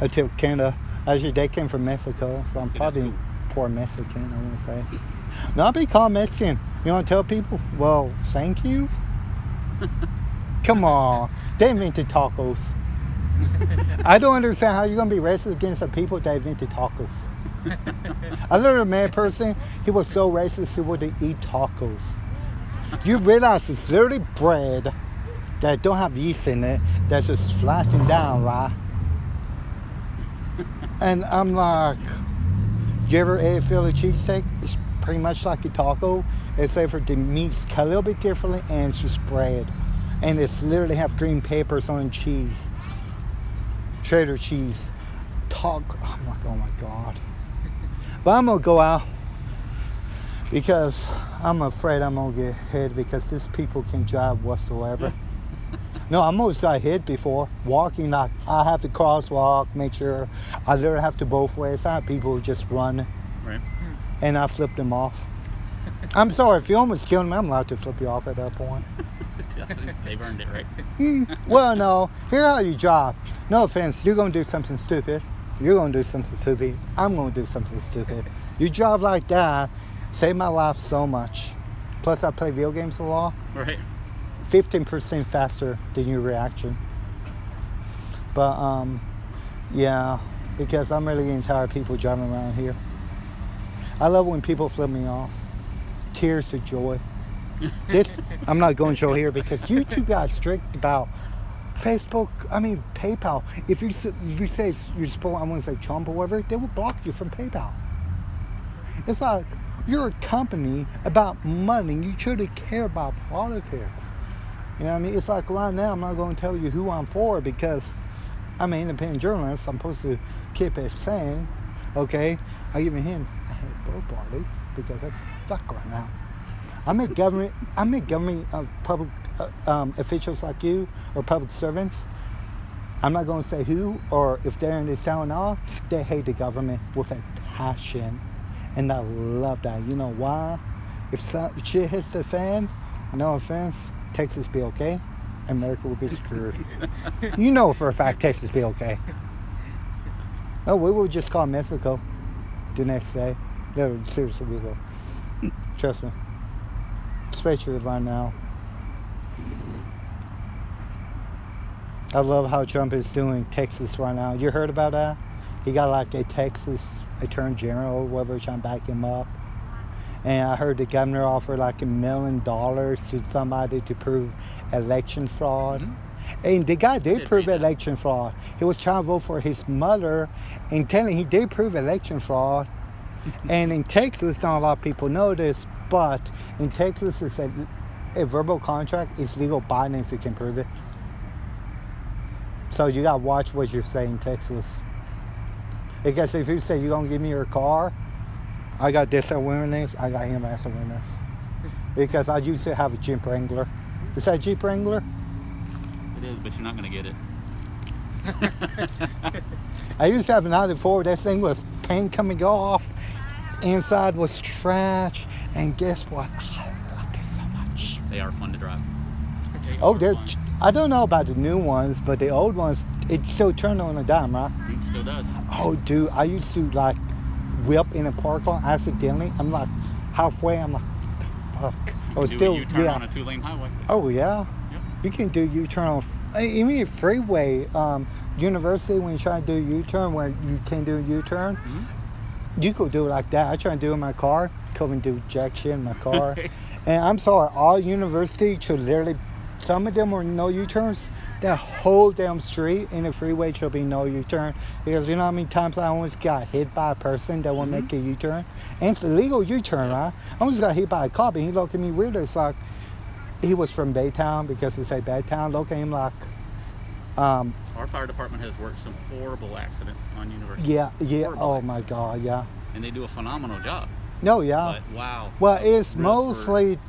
Until Canada. Actually, they came from Mexico, so I'm probably cool. poor Mexican, I want to say. Not be called Mexican. You want to tell people? Well, thank you. Come on. They invented tacos. I don't understand how you're going to be racist against the people that invented tacos. I literally met a person, he was so racist he would eat tacos. You realize it's literally bread that don't have yeast in it, that's just flattened down, right? And I'm like, you ever ate a Philly cheesesteak? It's pretty much like a taco, except for the meat's cut a little bit differently and it's just bread. And it's literally have green peppers on cheese. Cheddar cheese. Taco. I'm like, oh my God. But I'm going to go out because I'm afraid I'm going to get hit because these people can drive whatsoever. No, I'm always got hit before. Walking, like, I have to crosswalk, make sure. I literally have to both ways. I have people who just run. Right. And I flip them off. I'm sorry, if you almost killed me, I'm allowed to flip you off at that point. They've earned it, right? Well, no. Here's how you job. No offense. You're going to do something stupid. You're going to do something stupid. I'm going to do something stupid. You job like that saved my life so much. Plus, I play video games a lot. Right. 15% faster than your reaction. But, yeah, because I'm really getting tired of people driving around here. I love when people flip me off. Tears of joy. I'm not going to show here because YouTube got strict about Facebook, PayPal. If you say you're supposed, I want to say Trump or whatever, they will block you from PayPal. It's like, you're a company about money. You shouldn't care about politics. You know what I mean? It's like right now, I'm not going to tell you who I'm for because I'm an independent journalist. I'm supposed to keep it sane. Okay? I give a hint. I hate both parties because they suck right now. I make government public officials like you or public servants. I'm not going to say who or if they're in this town and all. They hate the government with a passion. And I love that. You know why? If shit hits the fan, no offense, Texas be okay. America will be screwed. You know for a fact Texas be okay. No, we will just call Mexico the next day. No, seriously, we will. Trust me. Especially right now. I love how Trump is doing Texas right now. You heard about that? He got like a Texas Attorney General or whatever trying to back him up. And I heard the governor offered like $1 million to somebody to prove election fraud. Mm-hmm. And the guy did prove election fraud. He was trying to vote for his mother and telling he did prove election fraud. And in Texas, not a lot of people know this, but in Texas, it's a verbal contract. It's legal binding if you can prove it. So you got to watch what you're saying in Texas. Because if you say you're going to give me your car, I got this awareness, I got him as awareness. Because I used to have a Jeep Wrangler. Is that a Jeep Wrangler? It is, but you're not going to get it. I used to have a 94. That thing was paint coming off. Inside was trash. And guess what? I like it so much. They are fun to drive. I don't know about the new ones, but the old ones, it still turned on a dime, right? It still does. Oh, dude, I used to like whip in a park lot accidentally. I'm like halfway. I'm like, what the fuck? You can do a U-turn on a 2-lane highway. Oh yeah. Yep. You can do U-turn on even freeway. University when you try to do a U-turn where you can't do a U-turn, you could do it like that. I try to do it in my car. Couldn't do jack shit in my car. And I'm sorry, all university should literally. Some of them are no U-turns. That whole damn street in the freeway should be no U-turn. Because you know how many times I almost got hit by a person that won't make a U-turn? And it's a legal U-turn, right? I almost got hit by a cop and he looked at me weird. It's like, he was from Baytown because it's a Baytown. Look at him like... Our fire department has worked some horrible accidents on university. Yeah. Horrible Oh accidents. my God, yeah. And they do a phenomenal job. No, yeah. But wow. Well, it's mostly...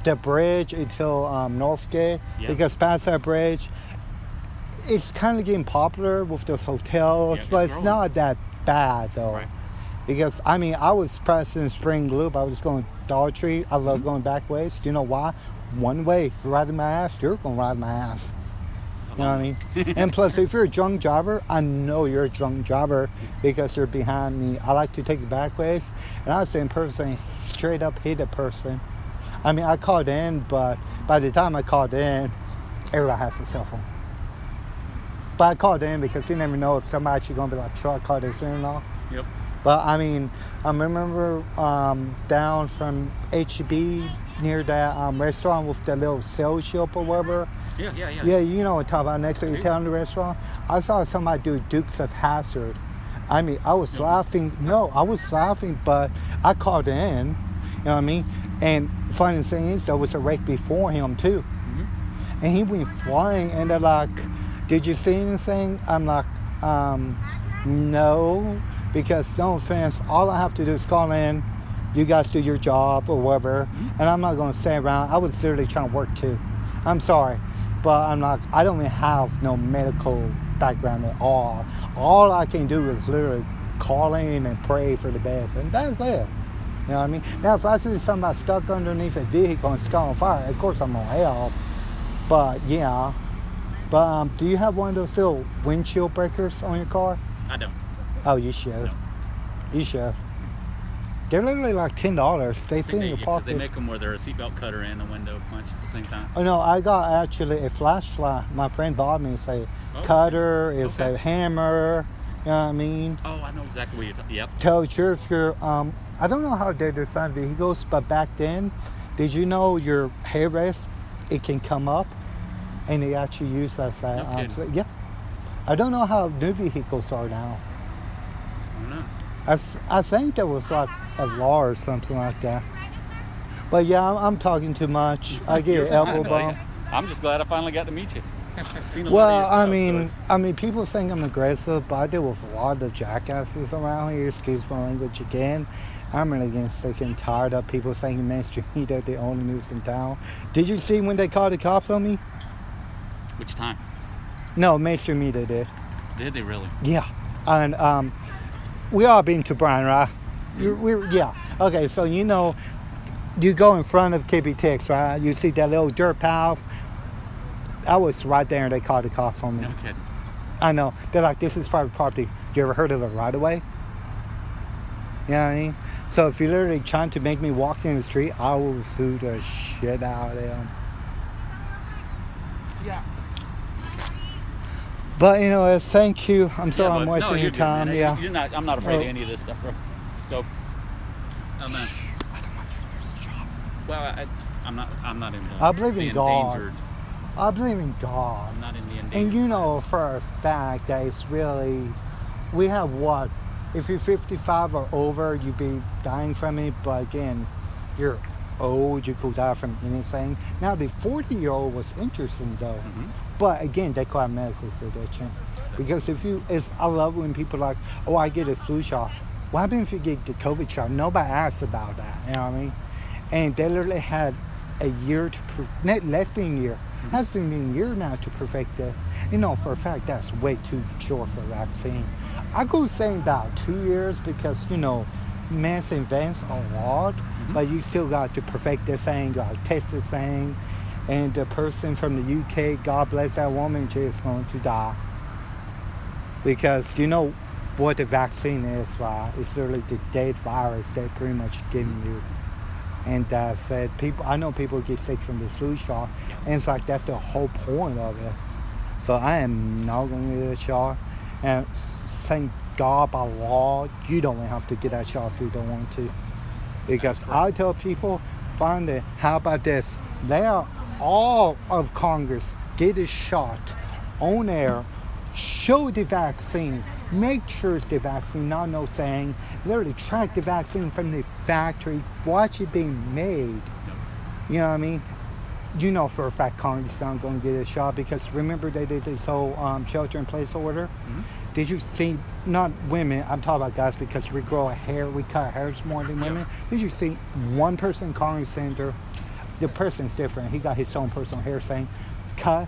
the bridge until Northgate, because past that bridge, it's kind of getting popular with those hotels, but it's not that bad though. Right. Because I was pressing Spring Loop. I was going Dollar Tree. I love going back ways. Do you know why? One way. If you're riding my ass, you're gonna ride my ass. You know what I mean? And plus, if you're a drunk driver, I know you're a drunk driver because you're behind me. I like to take the back ways, and I was in person straight up hit a person. I called in, but by the time I called in, everybody has a cell phone. But I called in because you never know if somebody actually going to be like, truck call their sister-in-law. Yep. But I remember down from HB near that restaurant with the little sales shop or whatever. Yeah. Yeah, you know what I'm talking about, next to the town restaurant. I saw somebody do Dukes of Hazzard. I was laughing. No, I was laughing, but I called in. You know what I mean? And funny thing is, there was a wreck before him too. Mm-hmm. And he went flying, and they're like, "Did you see anything?" I'm like, no, because no offense, all I have to do is call in. You guys do your job or whatever, and I'm not gonna stay around. I was literally trying to work too. I'm sorry, but I don't even have no medical background at all. All I can do is literally call in and pray for the best, and that's it. You know what I mean? Now, if I see somebody stuck underneath a vehicle and it's on fire, of course I'm gonna help. But yeah. But do you have one of those little windshield breakers on your car? I don't. Oh, you should. No. You should. They're literally like $10. They fit in your pocket. They make them where they're a seatbelt cutter and a window punch at the same time. Oh no, I got actually a flashlight. My friend bought me. It's a cutter. It's a hammer. You know what I mean? Oh, I know exactly what you're talking. Yep. Tells you if you're I don't know how they design vehicles, but back then, did you know your headrest, it can come up, and they actually use that. No kidding. Yeah. I don't know how new vehicles are now. I don't know. I think there was like a law or something like that. But yeah, I'm talking too much. I get elbow bump. I'm just glad I finally got to meet you. Well, I mean, people think I'm aggressive, but I deal with a lot of jackasses around here. Excuse my language again. I'm really getting sick and tired of people saying mainstream media the only news in town. Did you see when they called the cops on me? Which time? No, mainstream media did. Did they really? Yeah, and we all been to Brian, right? Yeah. Okay, so you know, you go in front of KBTX, right? You see that little dirt path. I was right there and they called the cops on me. No kidding. I know. They're like, this is private property. You ever heard of a right of way? You know what I mean? So if you're literally trying to make me walk in the street, I will sue the shit out of them. Yeah. But you know, thank you. I'm sorry I'm wasting your good, time. Man. Yeah. You're not. I'm not afraid of any of this stuff, bro. So, I don't want you to lose your job. Well, I'm not in the. I believe in God. Endangered. I believe in God. I'm not in the endangered. And you know for a fact that it's really, we have what? If you're 55 or over, you'd be dying from it. But again, you're old, you could die from anything. Now the 40-year-old was interesting though. Mm-hmm. But again, they call it medical prediction. Because I love when people are like, oh, I get a flu shot. What happens if you get the COVID shot? Nobody asks about that, you know what I mean? And they literally had a year to, not less than a year, has been a year now to perfect that. You know, for a fact, that's way too short for a vaccine. I go saying about 2 years because, you know, mass advance a lot, but you still got to perfect this thing, got to test this thing. And the person from the UK, God bless that woman, she's going to die. Because you know what the vaccine is, right? It's literally the dead virus they're pretty much giving you. And said I know people get sick from the flu shot, and it's like that's the whole point of it. So I am not going to get a shot. And thank God by law, you don't have to get that shot if you don't want to. Because I tell people, find it. How about this? They are all of Congress get a shot on air, show the vaccine, make sure it's the vaccine, not no saying, literally track the vaccine from the factory, watch it being made. You know what I mean? You know for a fact Congress is not going to get a shot because remember they did this whole shelter in place order? Did you see, not women, I'm talking about guys because we grow a hair, we cut hairs more than women. Did you see one person in Congress Center? The person's different. He got his own personal hair saying, cut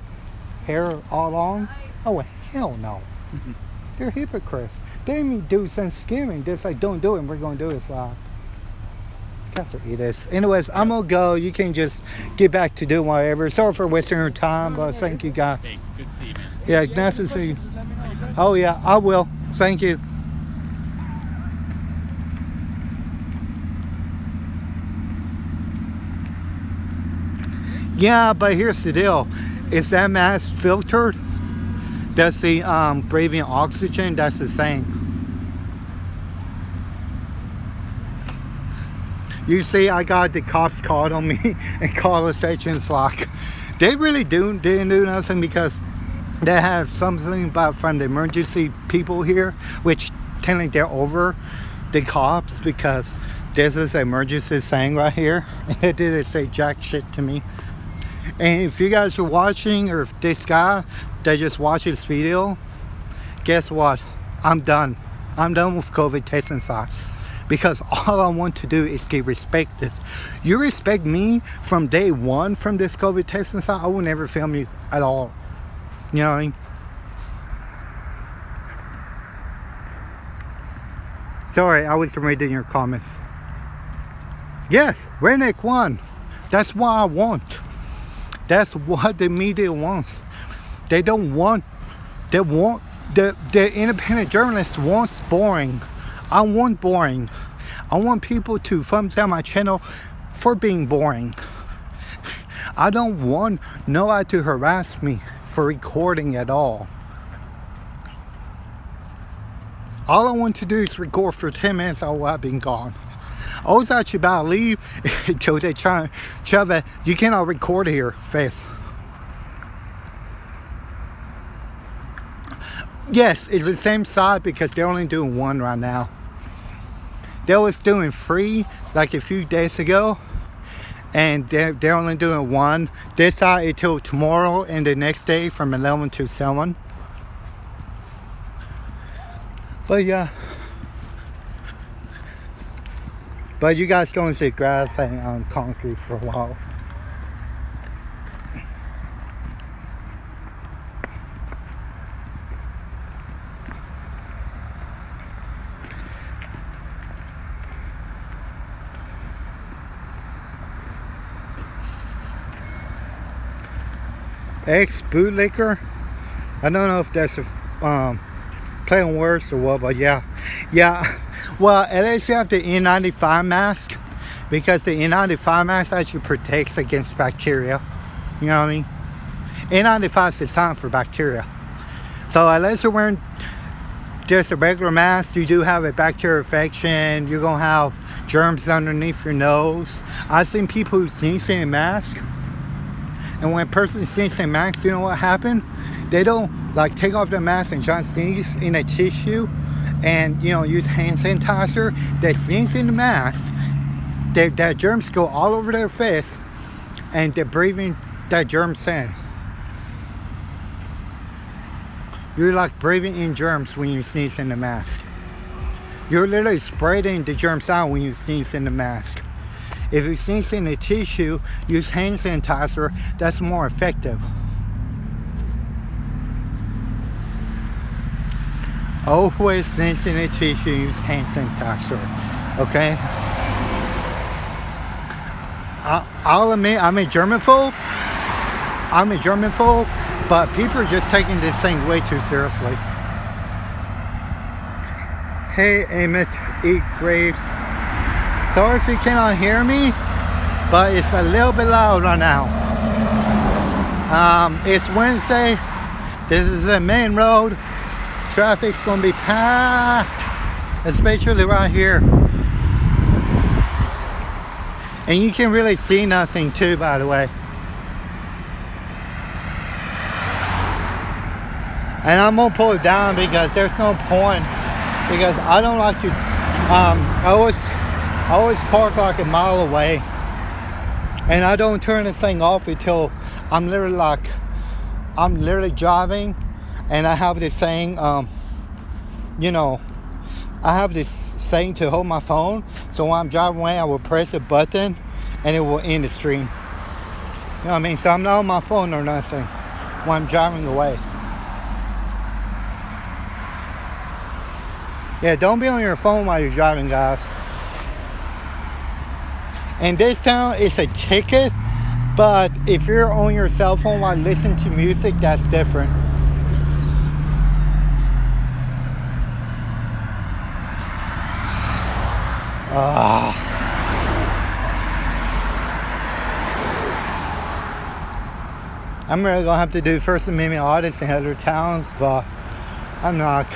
hair all along? Oh, hell no. They're hypocrites. They didn't even do Thanksgiving. They're like, don't do it, and we're going to do it. So, guys are idiots. Anyways, I'm going to go. You can just get back to doing whatever. Sorry for wasting your time, but thank you, guys. Hey, good to see you, man. Yeah, nice to see you. Oh, yeah, I will. Thank you. Yeah, but here's the deal. Is that mask filtered? That's the breathing oxygen. That's the same. You see, I got the cops called on me and call the stations like they really didn't do nothing because they have something about from the emergency people here, which technically they're over the cops because this is an emergency thing right here. And they didn't say jack shit to me. And if you guys are watching, or if this guy that just watched this video, guess what? I'm done. I'm done with COVID testing sites. Because all I want to do is get respected. You respect me from day one from this COVID testing site, I will never film you at all. You know what I mean? Sorry, I was reading your comments. Yes, Redneck won. That's what I want. That's what the media wants. They want the independent journalists wants boring. I want boring. I want people to thumbs down my channel for being boring. I don't want nobody to harass me for recording at all. All I want to do is record for 10 minutes while I've been gone. I was actually about to leave until they try to shove it. You cannot record here, face. Yes, it's the same side because they're only doing one right now. They was doing 3 like a few days ago, and they're only doing 1 this side until tomorrow and the next day from 11 to 7. But yeah. But you guys go and see grass and on concrete for a while. Ex-bootlicker. I don't know if that's a play on words or what, but yeah. Well, at least you have the N95 mask, because the N95 mask actually protects against bacteria. You know what I mean? N95 is designed for bacteria. So unless you're wearing just a regular mask, you do have a bacterial infection. You're gonna have germs underneath your nose. I've seen people who sneeze in a mask, and when a person sneezes in a mask, you know what happened? They don't like take off the mask and try to sneeze in a tissue and, you know, use hand sanitizer. They sneeze in the mask, that germs go all over their face, and they're breathing that germs in. You're like breathing in germs when you sneeze in the mask. You're literally spreading the germs out when you sneeze in the mask. If you sneeze in a tissue, use hand sanitizer. That's more effective. Always sneeze in a tissue, use hand sanitizer. Okay? I'll admit, I'm a germaphobe. But people are just taking this thing way too seriously. Hey, Emmett E. Graves. Sorry if you cannot hear me, but it's a little bit loud right now. It's Wednesday. This is the main road. Traffic's gonna be packed, especially right here. And you can really see nothing too, by the way. And I'm gonna pull it down because there's no point. Because I don't like to. I always park like a mile away, and I don't turn this thing off until I'm literally driving, and I have this thing. You know, I have this thing to hold my phone. So when I'm driving away, I will press a button, and it will end the stream. You know what I mean? So I'm not on my phone or nothing when I'm driving away. Yeah, don't be on your phone while you're driving, guys. In this town, it's a ticket, but if you're on your cell phone while listening to music, that's different. I'm really gonna have to do First Amendment audits in other towns, but I'm not.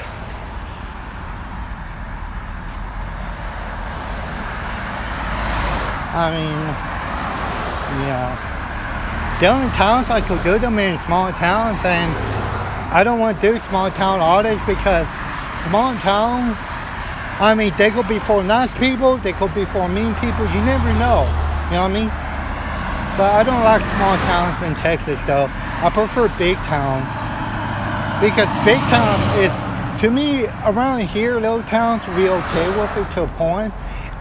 I mean, yeah. The only towns I could do them in small towns, and I don't want to do small town audits because small towns, I mean, they could be for nice people, they could be for mean people, you never know, you know what I mean? But I don't like small towns in Texas though. I prefer big towns. Because big towns is, to me, around here, little towns will be okay with it to a point.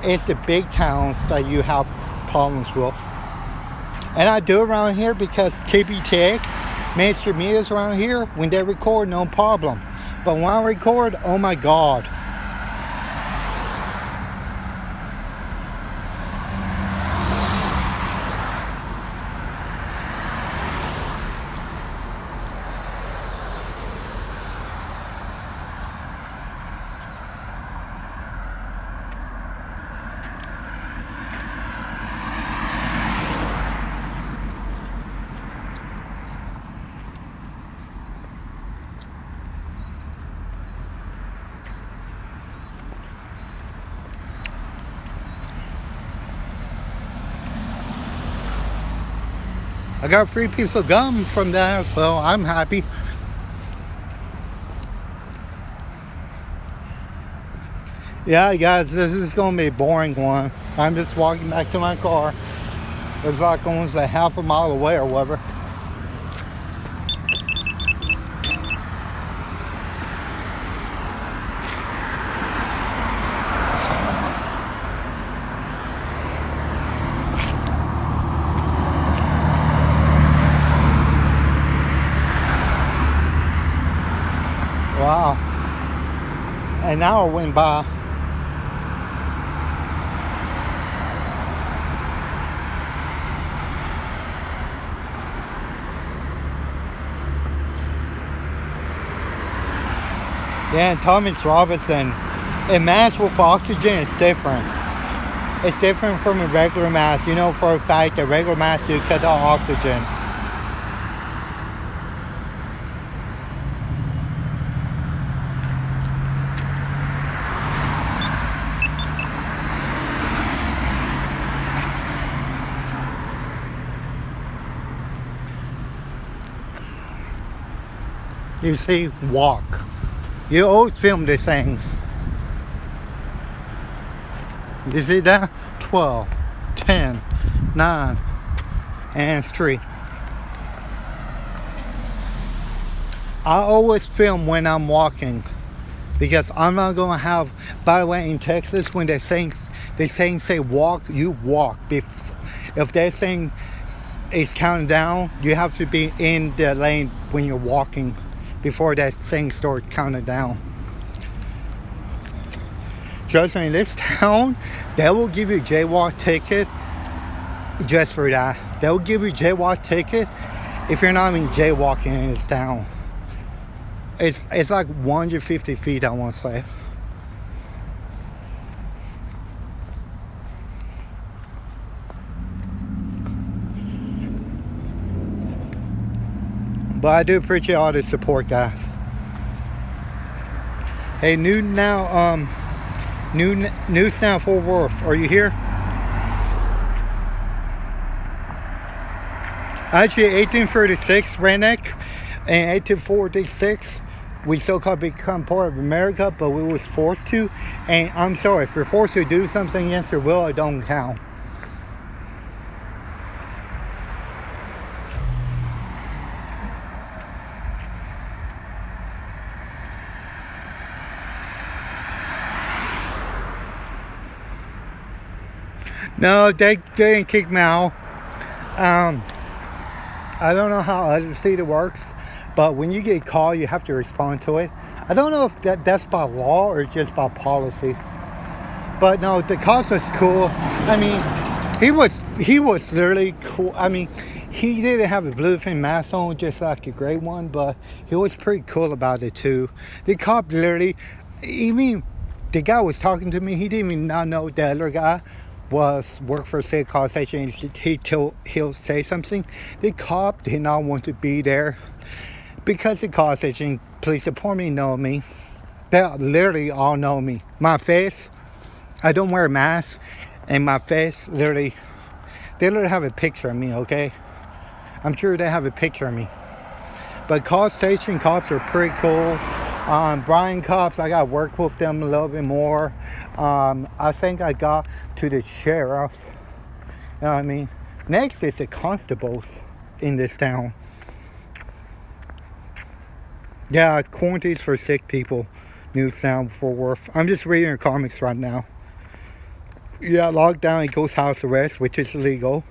It's the big towns that you have problems with. And I do around here because KBTX, mainstream media's around here, when they record, no problem. But when I record, oh my God. I got a free piece of gum from that, so I'm happy. Yeah, guys, this is going to be a boring one. I'm just walking back to my car. It's like almost a half a mile away or whatever. Wow. An hour went by. Yeah, and Thomas Robinson, a mask with oxygen is different. It's different from a regular mask. You know for a fact that regular masks do cut off oxygen. You see, walk. You always film these things. You see that? 12, 10, 9, and 3. I always film when I'm walking because I'm not gonna have. By the way, in Texas, when they're saying say walk, you walk. If they're saying it's counting down, you have to be in the lane when you're walking before that thing starts counting down. Trust me, in this town, they will give you a jaywalk ticket just for that. They will give you a jaywalk ticket if you're not even jaywalking in this town. It's like 150 feet, I want to say. But I do appreciate all the support, guys. Hey, News Now Fort Worth, are you here? Actually, 1836 redneck and 1846, we so-called become part of America, but we was forced to. And I'm sorry, if you're forced to do something against your will, it don't count. No, they didn't kick me out. I don't know how other city works, but when you get called, you have to respond to it. I don't know if that's by law or just by policy. But no, the cops was cool. I mean, he was literally cool. I mean, he didn't have a bluefin mask on, just like a gray one, but he was pretty cool about it too. The cop literally, even the guy was talking to me, he didn't even not know the other guy worked for a city call station, and he'll say something. The cop did not want to be there because the call station police department know me. They literally all know me. My face, I don't wear a mask, and my face they literally have a picture of me, okay? I'm sure they have a picture of me. But call station cops are pretty cool. Brian cops, I got to work with them a little bit more. I think I got to the sheriff. You know what I mean? Next is the constables in this town. Yeah, quarantines for sick people. Newtown, Fort Worth. I'm just reading your comics right now. Yeah, lockdown equals house arrest, which is illegal.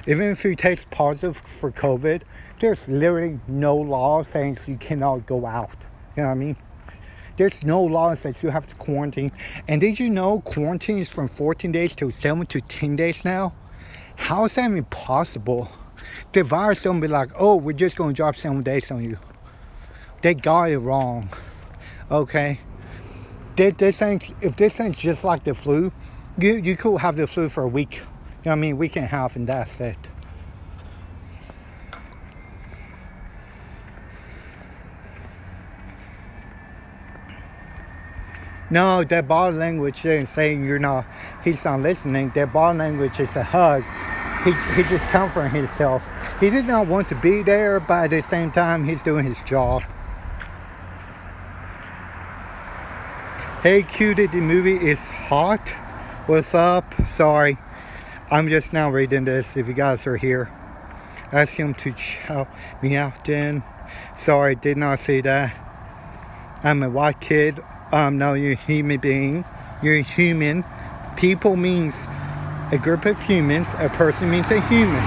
Even if you test positive for COVID, there's literally no law saying you cannot go out. You know what I mean? There's no law that says you have to quarantine. And did you know quarantine is from 14 days to 7 to 10 days now? How is that even possible? The virus don't be like, oh, we're just going to drop 7 days on you. They got it wrong. Okay? If this thing's just like the flu, you could have the flu for a week. You know what I mean? Week and a half, and that's it. No, that body language isn't saying he's not listening. That body language is a hug. he just comforting himself. He did not want to be there, but at the same time, he's doing his job. Hey, Cutie, the movie is hot. What's up? Sorry, I'm just now reading this. If you guys are here, ask him to shout me out. Then, sorry, did not see that. I'm a white kid. No, you're a human being. You're a human. People means a group of humans. A person means a human.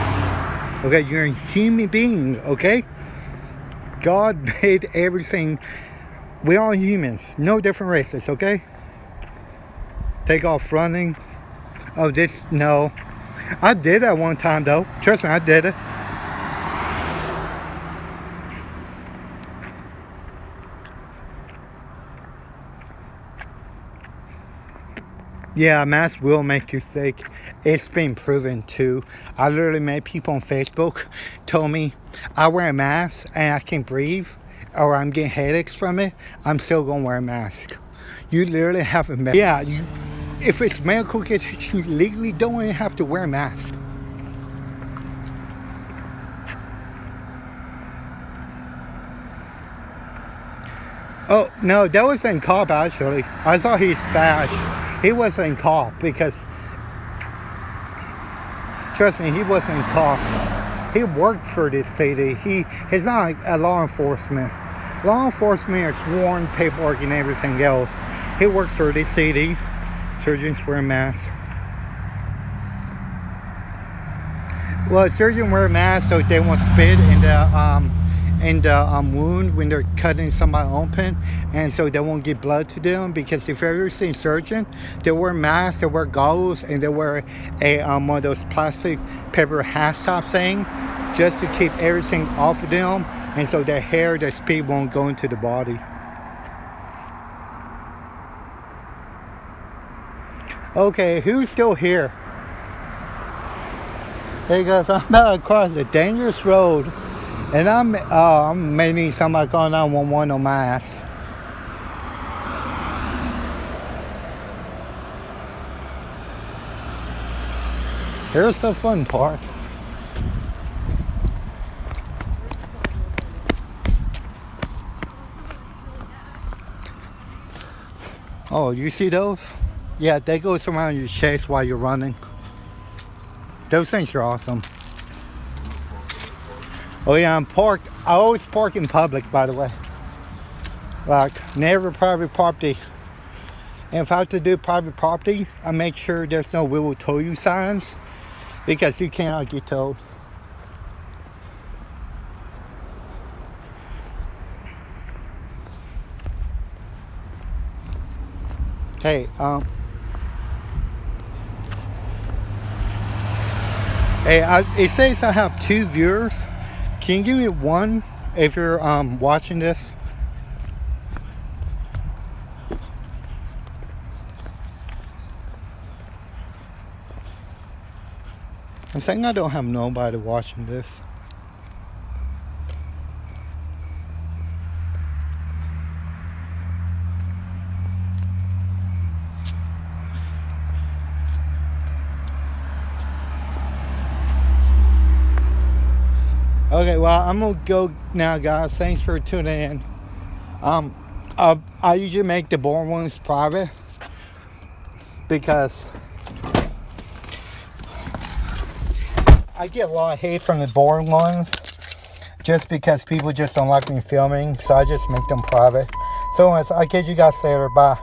Okay, you're a human being. Okay, God made everything. We are humans, no different races, okay? Take off running. Oh, this, no. I did that one time, though. Trust me, I did it. Yeah, masks will make you sick. It's been proven too. I literally met people on Facebook told me I wear a mask and I can't breathe, or I'm getting headaches from it. I'm still gonna wear a mask. You literally have a mask. Yeah, if it's medical condition, you legally don't even have to wear a mask. Oh no, that was in COV actually. I saw his badge. He was in COV because, trust me, he was in COV. He worked for this city. He's not like a law enforcement. Law enforcement is sworn paperwork and everything else. He works for this city. Surgeons wear masks. Well, surgeons wear masks so they won't spit in the wound when they're cutting somebody open, and so they won't get blood to them. Because if you've ever seen surgeon, they wear masks, they wear goggles, and they wear a one of those plastic paper hat top thing just to keep everything off of them, and so their hair, their spit won't go into the body. Okay, who's still here? Hey guys, I'm about to cross a dangerous road. And I'm meeting somebody calling 911 on my ass. Here's the fun part. Oh, you see those? Yeah, they go around your chest while you're running. Those things are awesome. Oh yeah, I'm parked. I always park in public, by the way. Like, never private property. And if I have to do private property, I make sure there's no "we will tow you" signs, because you cannot get towed. Hey, it says I have 2 viewers. Can you give me 1 if you're watching this? I'm saying I don't have nobody watching this. Okay, well, I'm gonna go now, guys. Thanks for tuning in. I usually make the boring ones private because I get a lot of hate from the boring ones just because people just don't like me filming, so I just make them private. So anyways, I'll catch you guys later. Bye.